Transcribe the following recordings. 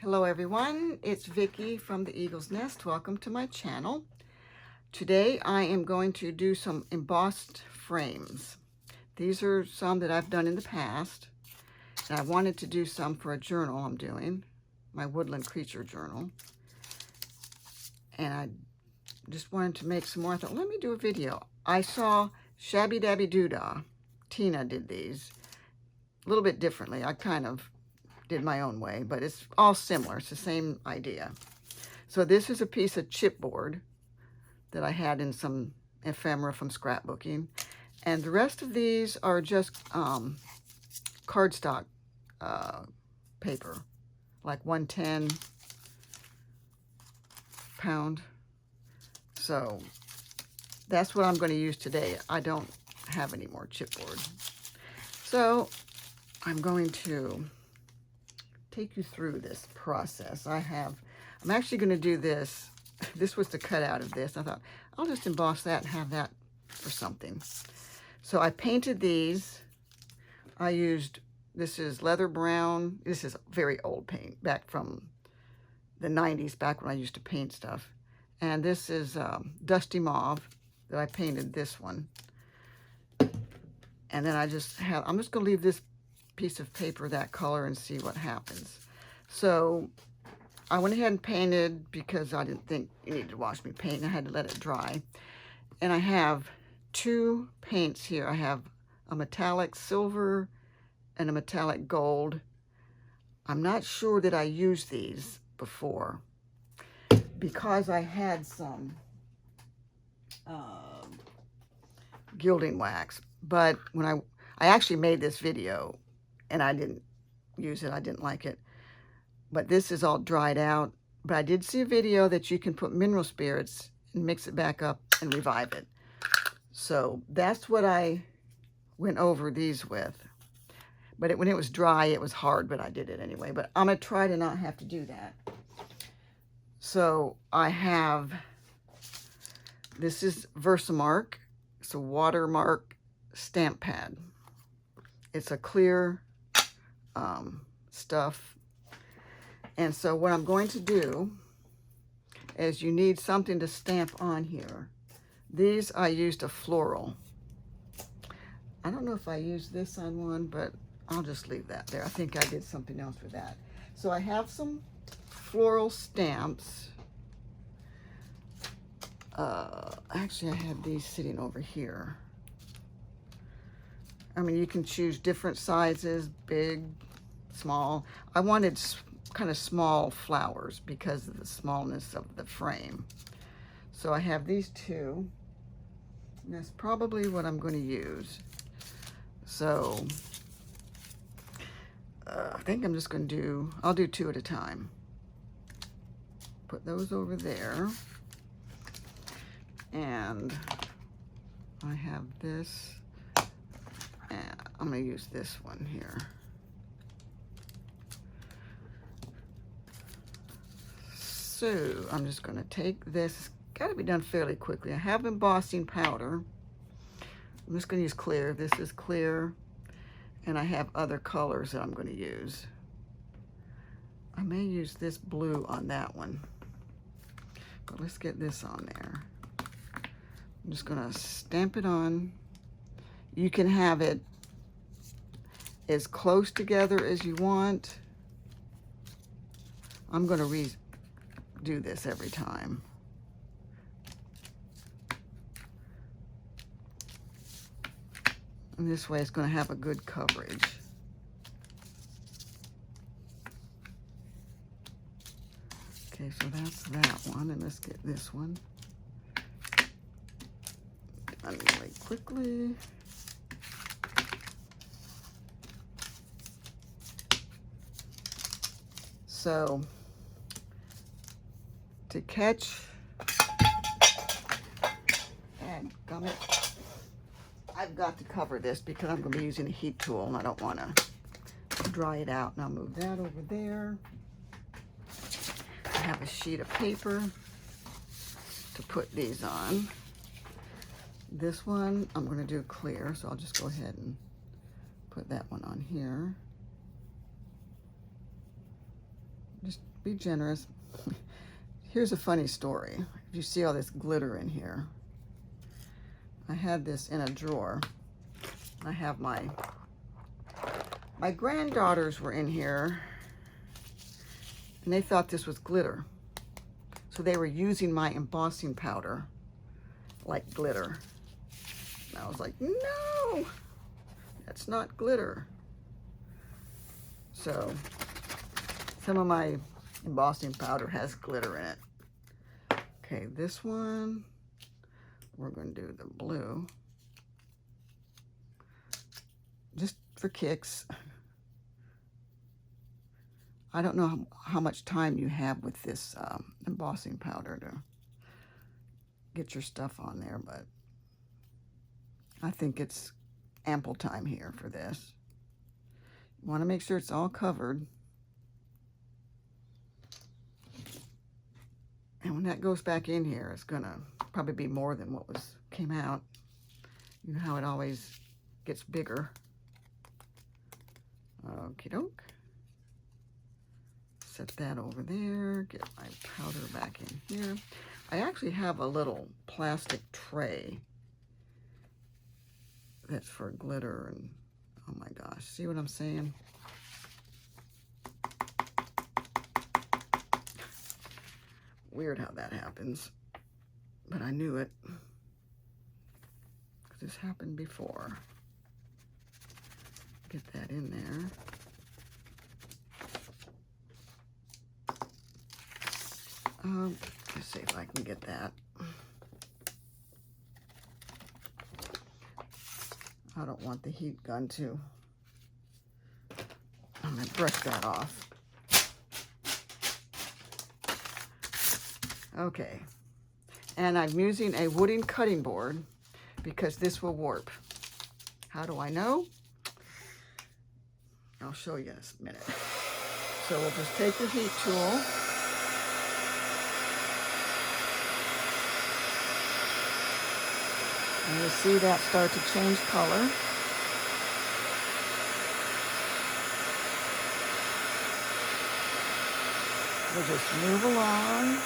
Hello everyone, it's Vicki from the Eagle's Nest. Welcome to my channel. Today I am going to do some embossed frames. These are some that I've done in the past, and I wanted to do some for a journal I'm doing, my woodland creature journal. And I just wanted to make some more. I thought, let me do a video. I saw Shabby Dabby Doodah. Tina did these a little bit differently. I kind of did my own way, but it's all similar. It's the same idea. So this is a piece of chipboard that I had in some ephemera from scrapbooking, and the rest of these are just cardstock paper, like 110 pound. So that's what I'm going to use today. I don't have any more chipboard, so I'm going to take you through this process. I'm actually going to do this. This was the cutout of this. I thought I'll just emboss that and have that for something. So I painted these. I used, this is leather brown. This is very old paint back from the 90s, back when I used to paint stuff. And this is dusty mauve that I painted this one. And then I'm just going to leave this piece of paper that color and see what happens. So I went ahead and painted because I didn't think you needed to wash me paint. I had to let it dry. And I have two paints here. I have a metallic silver and a metallic gold. I'm not sure that I used these before because I had some gilding wax, but when I actually made this video and I didn't use it. I didn't like it. But this is all dried out. But I did see a video that you can put mineral spirits and mix it back up and revive it. So that's what I went over these with. But when it was dry, it was hard, but I did it anyway. But I'm going to try to not have to do that. So I have, this is Versamark. It's a watermark stamp pad. It's a clear stuff. And so what I'm going to do is you need something to stamp on here. These I used a floral. I don't know if I used this on one, but I'll just leave that there. I think I did something else with that. So I have some floral stamps. Actually, I had these sitting over here. I mean, you can choose different sizes, big, small. I wanted kind of small flowers because of the smallness of the frame. So I have these two. And that's probably what I'm going to use. So I think I'm just going to do, I'll do two at a time. Put those over there. And I have this. And I'm going to use this one here. So I'm just going to take this. Got to be done fairly quickly. I have embossing powder. I'm just going to use clear. This is clear. And I have other colors that I'm going to use. I may use this blue on that one. But let's get this on there. I'm just going to stamp it on. You can have it as close together as you want. I'm going to redo this every time. And this way it's going to have a good coverage. Okay, so that's that one. And let's get this one done really quickly. So to catch, and gummit, I've got to cover this because I'm going to be using a heat tool and I don't want to dry it out. And I'll move that over there. I have a sheet of paper to put these on. This one I'm going to do clear, so I'll just go ahead and put that one on here. Just be generous. Here's a funny story. You see all this glitter in here. I had this in a drawer. I have my granddaughters were in here, and they thought this was glitter. So they were using my embossing powder like glitter. And I was like, no, that's not glitter. So some of my embossing powder has glitter in it. Okay, this one, we're going to do the blue. Just for kicks. I don't know how much time you have with this embossing powder to get your stuff on there, but I think it's ample time here for this. You want to make sure it's all covered. And when that goes back in here, it's gonna probably be more than what came out. You know how it always gets bigger. Okie doke. Set that over there. Get my powder back in here. I actually have a little plastic tray that's for glitter, and oh my gosh, see what I'm saying? Weird how that happens, but I knew it because this happened before. Get that in there. Let's see if I can get that. I don't want the heat gun to. I'm going to brush that off. Okay, and I'm using a wooden cutting board because this will warp. How do I know? I'll show you in a minute. So we'll just take the heat tool. And you'll see that start to change color. We'll just move along.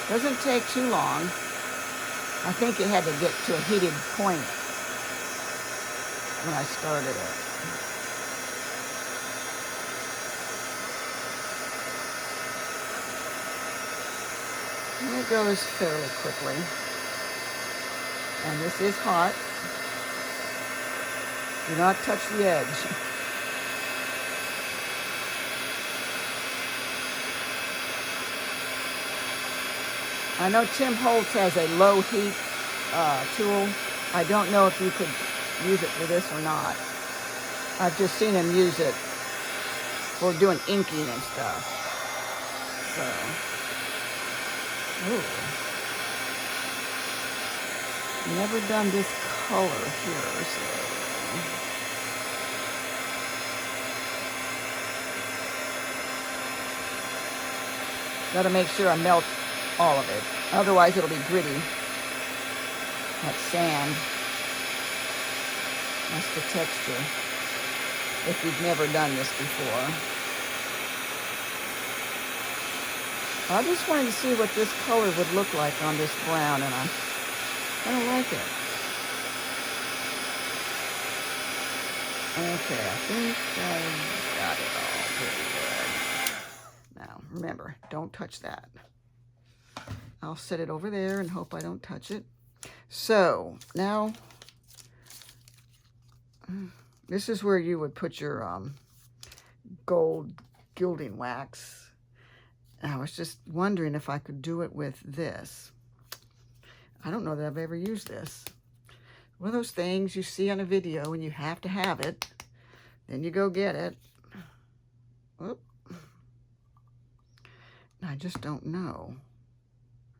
Doesn't take too long. I think it had to get to a heated point when I started it. And it goes fairly quickly. And this is hot. Do not touch the edge. I know Tim Holtz has a low heat tool. I don't know if you could use it for this or not. I've just seen him use it for doing inking and stuff. So, ooh. Never done this color here, so. Gotta make sure I melt all of it. Otherwise it'll be gritty, like sand. That's the texture, if you've never done this before. I just wanted to see what this color would look like on this brown, and I don't like it. Okay, I think I got it all pretty good. Now, remember, don't touch that. I'll set it over there and hope I don't touch it. So now, this is where you would put your gold gilding wax. And I was just wondering if I could do it with this. I don't know that I've ever used this. One of those things you see on a video and you have to have it. Then you go get it. Oop. I just don't know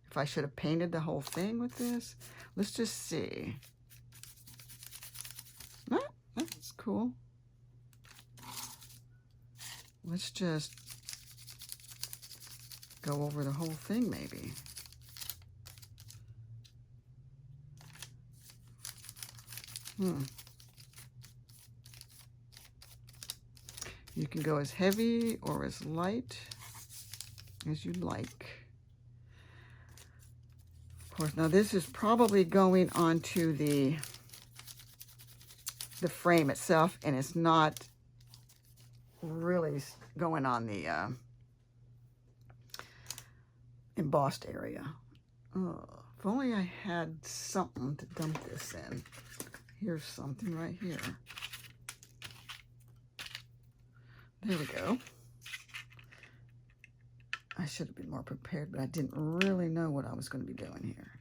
if I should have painted the whole thing with this. Let's just see. Ah, that's cool. Let's just go over the whole thing maybe. You can go as heavy or as light as you like. Of course, now this is probably going onto the frame itself, and it's not really going on the embossed area. Oh, if only I had something to dump this in. Here's something right here. There we go. I should have been more prepared, but I didn't really know what I was going to be doing here.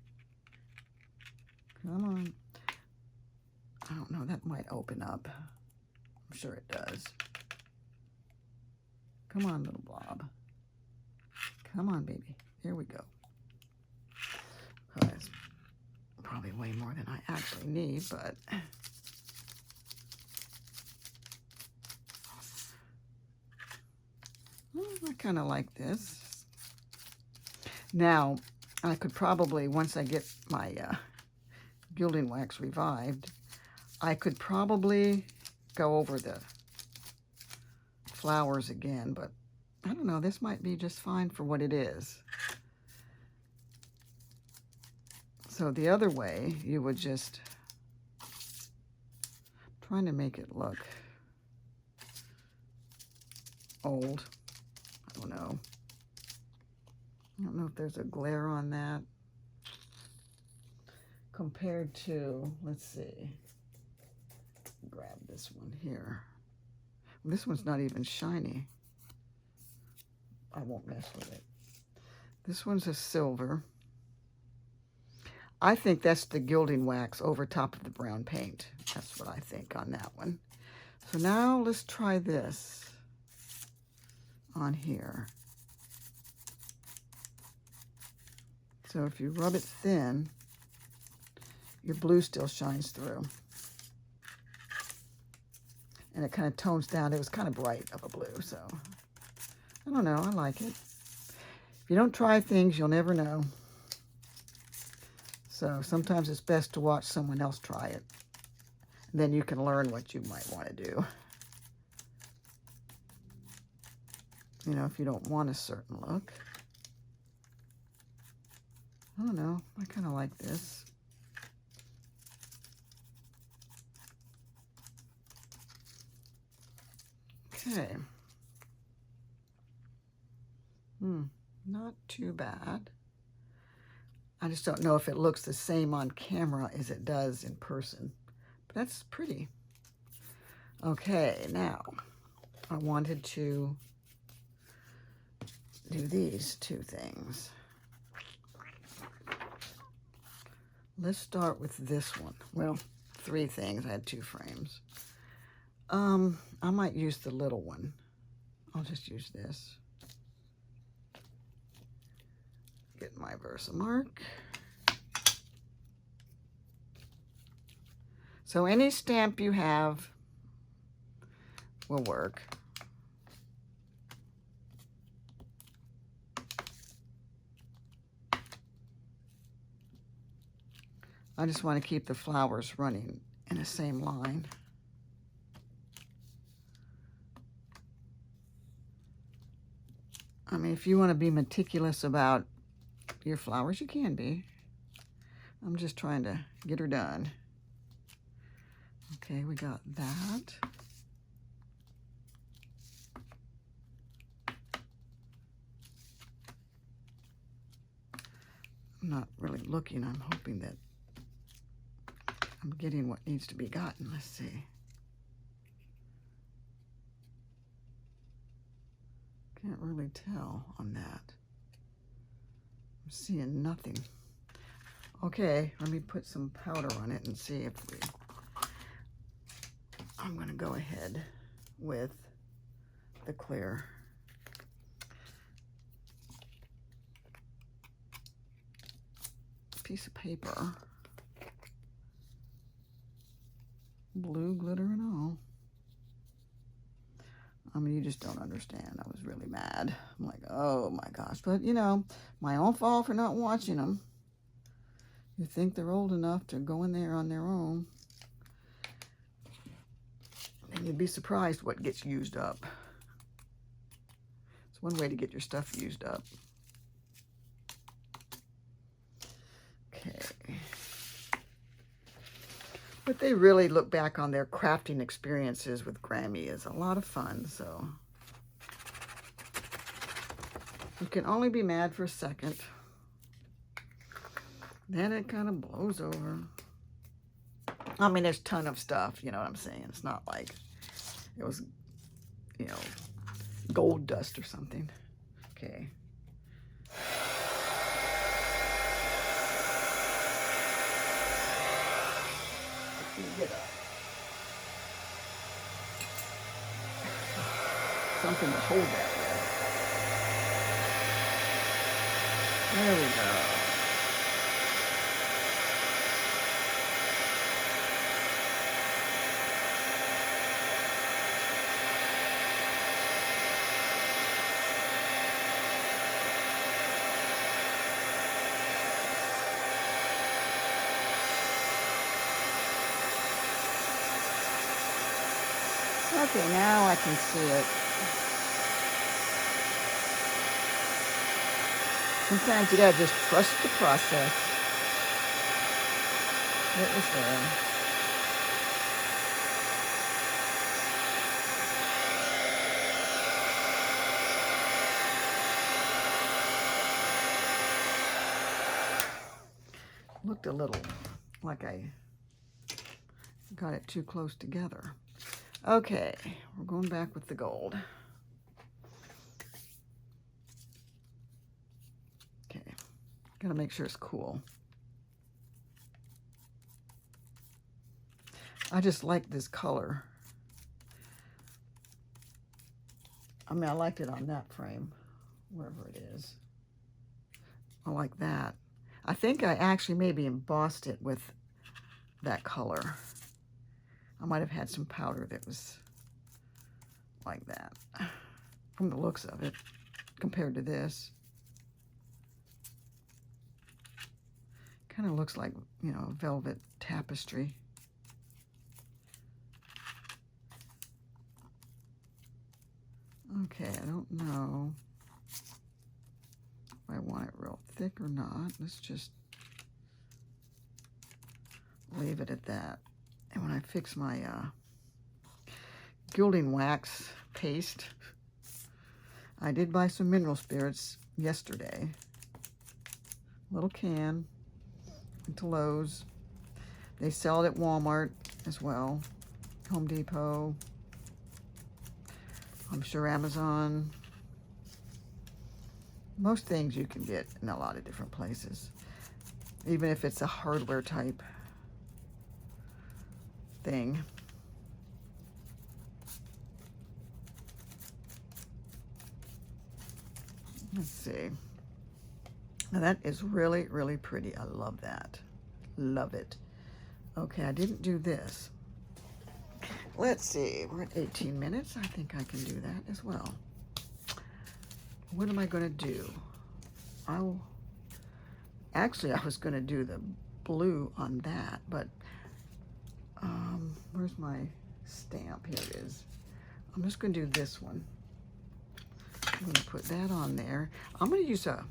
Come on. I don't know, that might open up. I'm sure it does. Come on, little blob. Come on, baby. Here we go. Oh, that's probably way more than I actually need, but... I kind of like this. Now, I could probably, once I get my gilding wax revived, I could probably go over the flowers again, but I don't know, this might be just fine for what it is. So the other way, you would just, trying to make it look old. I don't know. I don't know if there's a glare on that compared to, let's see, grab this one here. This one's not even shiny. I won't mess with it. This one's a silver. I think that's the gilding wax over top of the brown paint. That's what I think on that one. So now let's try this on here. So if you rub it thin, your blue still shines through. And it kind of tones down. It was kind of bright of a blue, so I don't know. I like it. If you don't try things, you'll never know. So sometimes it's best to watch someone else try it. Then you can learn what you might want to do. You know, if you don't want a certain look. I don't know. I kind of like this. Okay. Not too bad. I just don't know if it looks the same on camera as it does in person. But that's pretty. Okay, now I wanted to do these two things. Let's start with this one. Well, three things. I had two frames. I might use the little one. I'll just use this. Get my Versamark. So any stamp you have will work. I just want to keep the flowers running in the same line. I mean, if you want to be meticulous about your flowers, you can be. I'm just trying to get her done. Okay, we got that. I'm not really looking. I'm hoping that I'm getting what needs to be gotten. Let's see. Can't really tell on that. I'm seeing nothing. Okay, let me put some powder on it and see if we... I'm going to go ahead with the clear. Piece of paper. Blue glitter and all. I mean, you just don't understand. I was really mad. I'm like, oh my gosh. But, you know, my own fault for not watching them. You think they're old enough to go in there on their own. You'd be surprised what gets used up. It's one way to get your stuff used up. Okay. But they really look back on their crafting experiences with Grammy as a lot of fun, so you can only be mad for a second. Then it kind of blows over. I mean, there's a ton of stuff, you know what I'm saying? It's not like it was, you know, gold dust or something. Okay. Get up. Something to hold that with. There we go. Okay, now I can see it. Sometimes you gotta just trust the process. It was there. Looked a little like I got it too close together. Okay, we're going back with the gold. Okay, gotta make sure it's cool. I just like this color. I mean, I liked it on that frame, wherever it is. I like that. I think I actually maybe embossed it with that color. I might have had some powder that was like that, from the looks of it, compared to this. Kind of looks like, you know, velvet tapestry. Okay, I don't know if I want it real thick or not. Let's just leave it at that. And when I fix my gilding wax paste, I did buy some mineral spirits yesterday. Little can, went to Lowe's. They sell it at Walmart as well, Home Depot. I'm sure Amazon. Most things you can get in a lot of different places, even if it's a hardware type thing. Let's see. Now that is really, really pretty. I love that. Love it. Okay, I didn't do this. Let's see. We're at 18 minutes. I think I can do that as well. What am I going to do? Actually, I was going to do the blue on that, but where's my stamp? Here it is. I'm just going to do this one. I'm going to put that on there. I'm going to use a,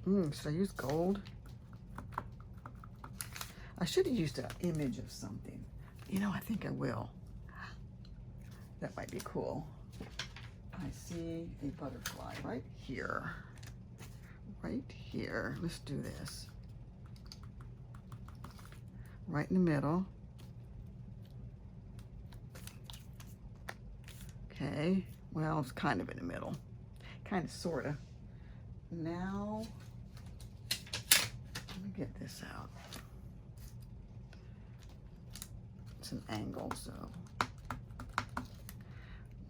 should I use gold? I should have used an image of something. You know, I think I will. That might be cool. I see a butterfly right here. Right here. Let's do this. Right in the middle. Okay. Well, it's kind of in the middle. Kind of, sort of. Now, let me get this out. It's an angle, so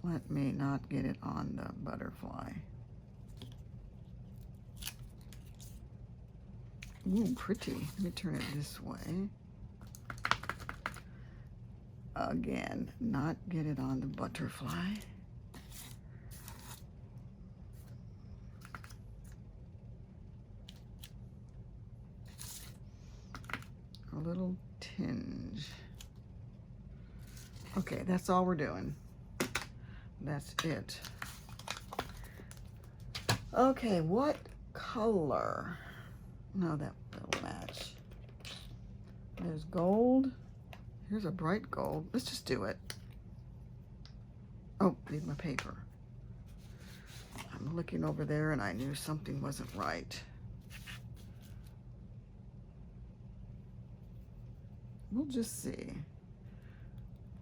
let me not get it on the butterfly. Ooh, pretty. Let me turn it this way. Again, not get it on the butterfly. A little tinge Okay, that's all we're doing. That's it. Okay, what color? No, that'll match. There's gold. Here's a bright gold. Let's just do it. Oh, need my paper. I'm looking over there and I knew something wasn't right. We'll just see.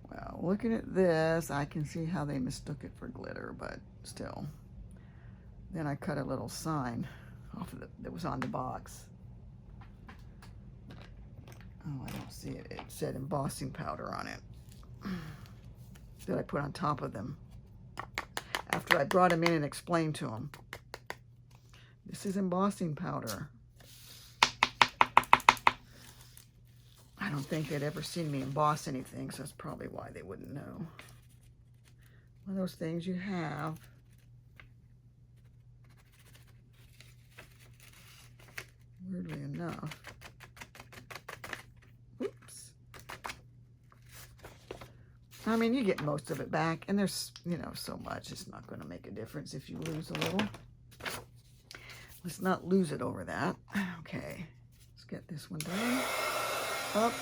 Well, looking at this, I can see how they mistook it for glitter, but still. Then I cut a little sign off of that was on the box. Oh, I don't see it. It said embossing powder on it that I put on top of them after I brought them in and explained to them. This is embossing powder. I don't think they'd ever seen me emboss anything, so that's probably why they wouldn't know. One of those things you have. Weirdly enough. Oops. I mean, you get most of it back, and there's, you know, so much. It's not going to make a difference if you lose a little. Let's not lose it over that. Okay. Let's get this one done. Up.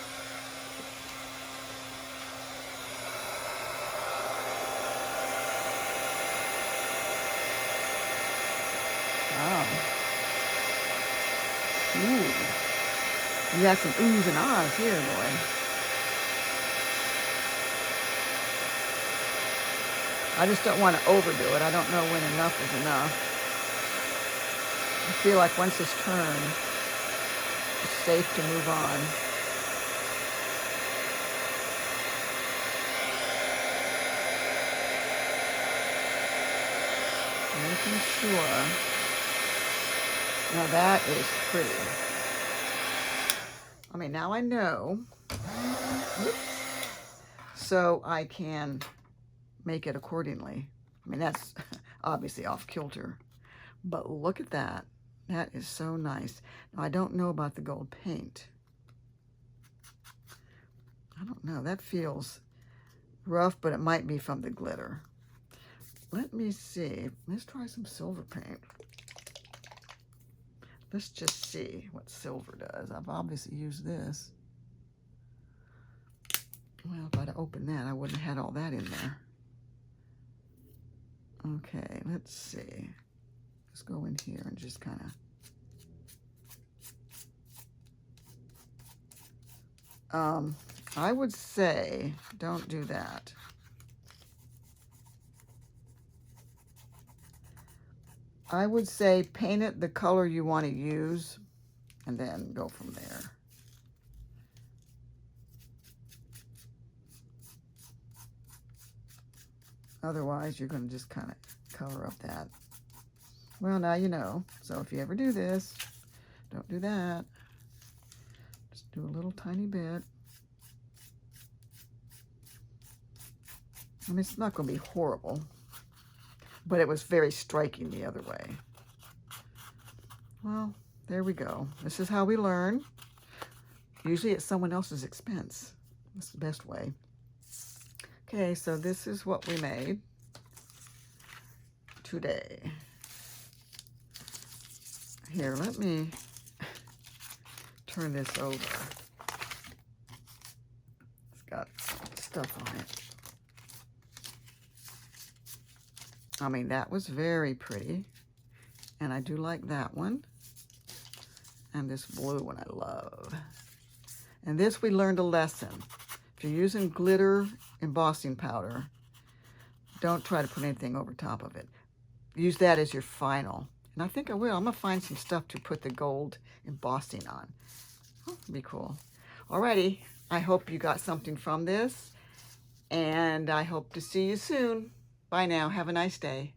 Wow. Ooh. You got some oohs and ahs here, boy. I just don't want to overdo it. I don't know when enough is enough. I feel like once it's turned, it's safe to move on. Making sure. Now that is pretty. I mean, now I know. Oops. So I can make it accordingly. I mean, that's obviously off kilter. But look at that. That is so nice. Now, I don't know about the gold paint. I don't know. That feels rough, but it might be from the glitter. Let me see. Let's try some silver paint. Let's just see what silver does. I've obviously used this. Well, if I'd opened that, I wouldn't have had all that in there. Okay, let's see. Let's go in here and just kind of... I would say, don't do that. I would say paint it the color you want to use and then go from there. Otherwise, you're going to just kind of cover up that. Well, now you know. So if you ever do this, don't do that. Just do a little tiny bit. I mean, it's not going to be horrible, but it was very striking the other way. Well, there we go. This is how we learn. Usually at someone else's expense. That's the best way. Okay, so this is what we made today. Here, let me turn this over. It's got stuff on it. I mean, that was very pretty. And I do like that one. And this blue one I love. And this we learned a lesson. If you're using glitter embossing powder, don't try to put anything over top of it. Use that as your final. And I think I will. I'm going to find some stuff to put the gold embossing on. Oh, that'd be cool. Alrighty. I hope you got something from this. And I hope to see you soon. Bye now. Have a nice day.